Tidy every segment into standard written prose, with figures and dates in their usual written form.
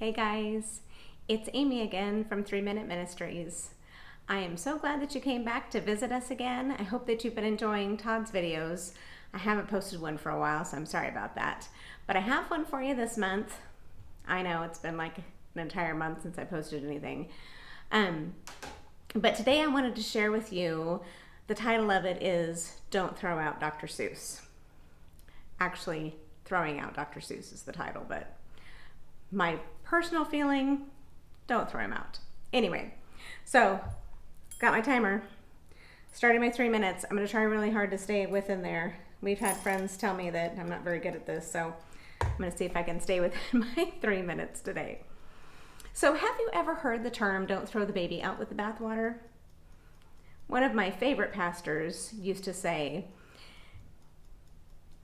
Hey guys, it's Amy again from 3 Minute Ministries. I am so glad that you came back to visit us again. I hope that you've been enjoying Todd's videos. I haven't posted one for a while, so I'm sorry about that. But I have one for you this month. I know it's been like an entire month since I posted anything. But today I wanted to share with you, the title of it is Don't Throw Out Dr. Seuss. Actually, Throwing Out Dr. Seuss is the title, but my personal feeling, don't throw him out. Anyway, so got my timer, starting my 3 minutes. I'm going to try really hard to stay within there. We've had friends tell me that I'm not very good at this, so I'm going to see if I can stay within my 3 minutes today. So have you ever heard the term, don't throw the baby out with the bathwater? One of my favorite pastors used to say,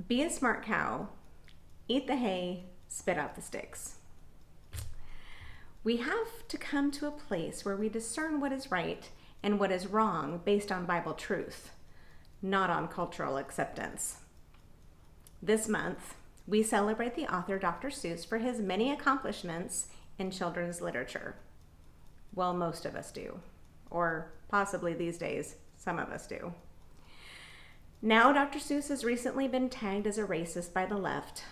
be a smart cow, eat the hay, spit out the sticks. We have to come to a place where we discern what is right and what is wrong based on Bible truth, not on cultural acceptance. This month, we celebrate the author Dr. Seuss for his many accomplishments in children's literature. Well, most of us do, or possibly these days, some of us do. Now, Dr. Seuss has recently been tagged as a racist by the left,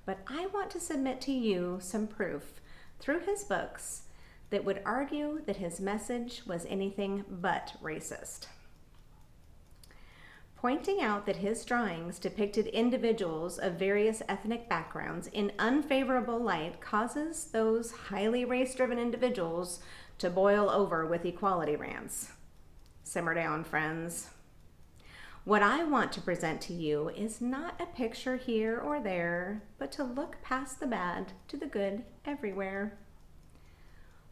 but I want to submit to you some proof through his books that would argue that his message was anything but racist. Pointing out that his drawings depicted individuals of various ethnic backgrounds in unfavorable light causes those highly race-driven individuals to boil over with equality rants. Simmer down, friends. What I want to present to you is not a picture here or there, but to look past the bad to the good everywhere.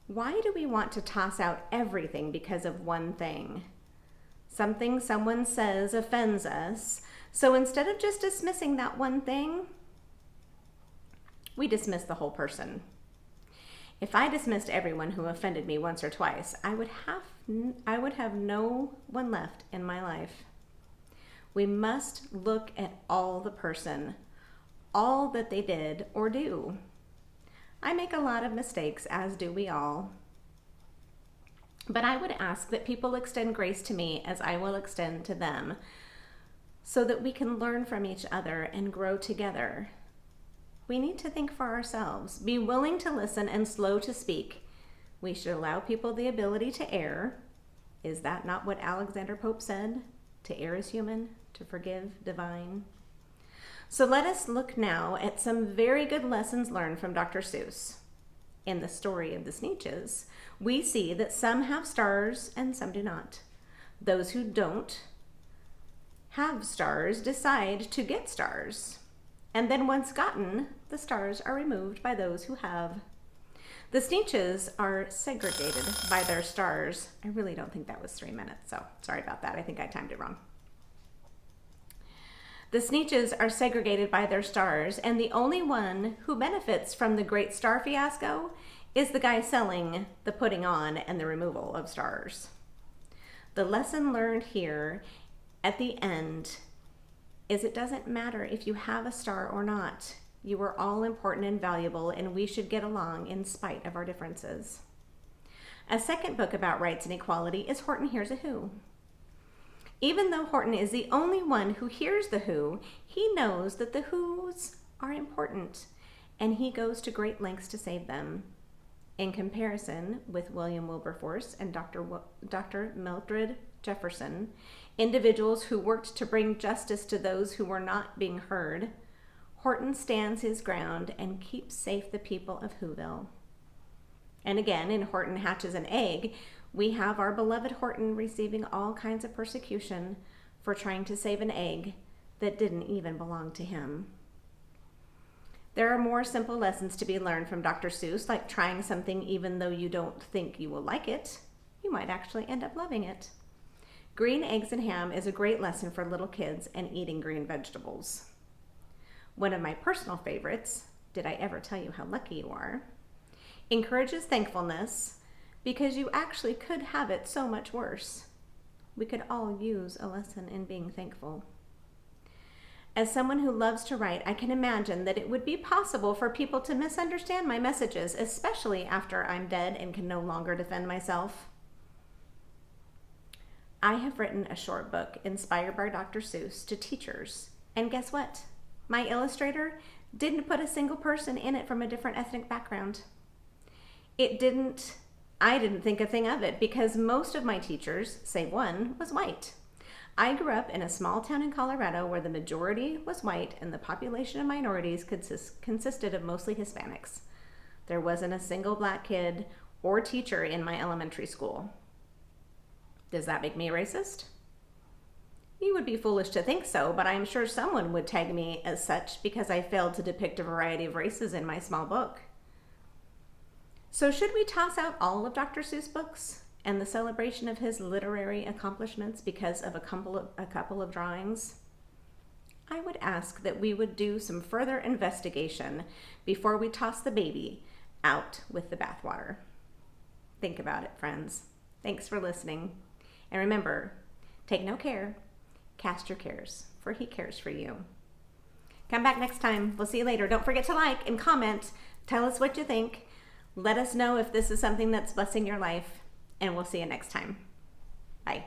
Why do we want to toss out everything because of one thing? Something someone says offends us, so instead of just dismissing that one thing, we dismiss the whole person. If I dismissed everyone who offended me once or twice, I would have no one left in my life. We must look at all the person, all that they did or do. I make a lot of mistakes, as do we all. But I would ask that people extend grace to me as I will extend to them, so that we can learn from each other and grow together. We need to think for ourselves, be willing to listen and slow to speak. We should allow people the ability to err. Is that not what Alexander Pope said? To err is human, to forgive divine. So let us look now at some very good lessons learned from Dr. Seuss. In the story of the Sneetches, we see that some have stars and some do not. Those who don't have stars decide to get stars. And then once gotten, the stars are removed by those who have. The Sneetches are segregated by their stars. I really don't think that was 3 minutes, so sorry about that. I think I timed it wrong. The Sneetches are segregated by their stars, and the only one who benefits from the great star fiasco is the guy selling the putting on and the removal of stars. The lesson learned here at the end is it doesn't matter if you have a star or not. You are all important and valuable, and we should get along in spite of our differences. A second book about rights and equality is Horton Hears a Who. Even though Horton is the only one who hears the who, he knows that the whos are important, and he goes to great lengths to save them. In comparison with William Wilberforce and Dr. Mildred Jefferson, individuals who worked to bring justice to those who were not being heard, Horton stands his ground and keeps safe the people of Whoville. And again, in Horton Hatches an Egg, we have our beloved Horton receiving all kinds of persecution for trying to save an egg that didn't even belong to him. There are more simple lessons to be learned from Dr. Seuss, like trying something even though you don't think you will like it. You might actually end up loving it. Green eggs and ham is a great lesson for little kids and eating green vegetables. One of my personal favorites, Did I Ever Tell You How Lucky You Are?, encourages thankfulness because you actually could have it so much worse. We could all use a lesson in being thankful. As someone who loves to write, I can imagine that it would be possible for people to misunderstand my messages, especially after I'm dead and can no longer defend myself. I have written a short book inspired by Dr. Seuss to teachers, and guess what? My illustrator didn't put a single person in it from a different ethnic background. I didn't think a thing of it because most of my teachers, save one, was white. I grew up in a small town in Colorado where the majority was white and the population of minorities consisted of mostly Hispanics. There wasn't a single black kid or teacher in my elementary school. Does that make me racist? You would be foolish to think so, but I am sure someone would tag me as such because I failed to depict a variety of races in my small book. So should we toss out all of Dr. Seuss' books and the celebration of his literary accomplishments because of a couple of drawings? I would ask that we would do some further investigation before we toss the baby out with the bathwater. Think about it, friends. Thanks for listening. And remember, take no care, cast your cares, for he cares for you. Come back next time. We'll see you later. Don't forget to like and comment. Tell us what you think. Let us know if this is something that's blessing your life. And we'll see you next time. Bye.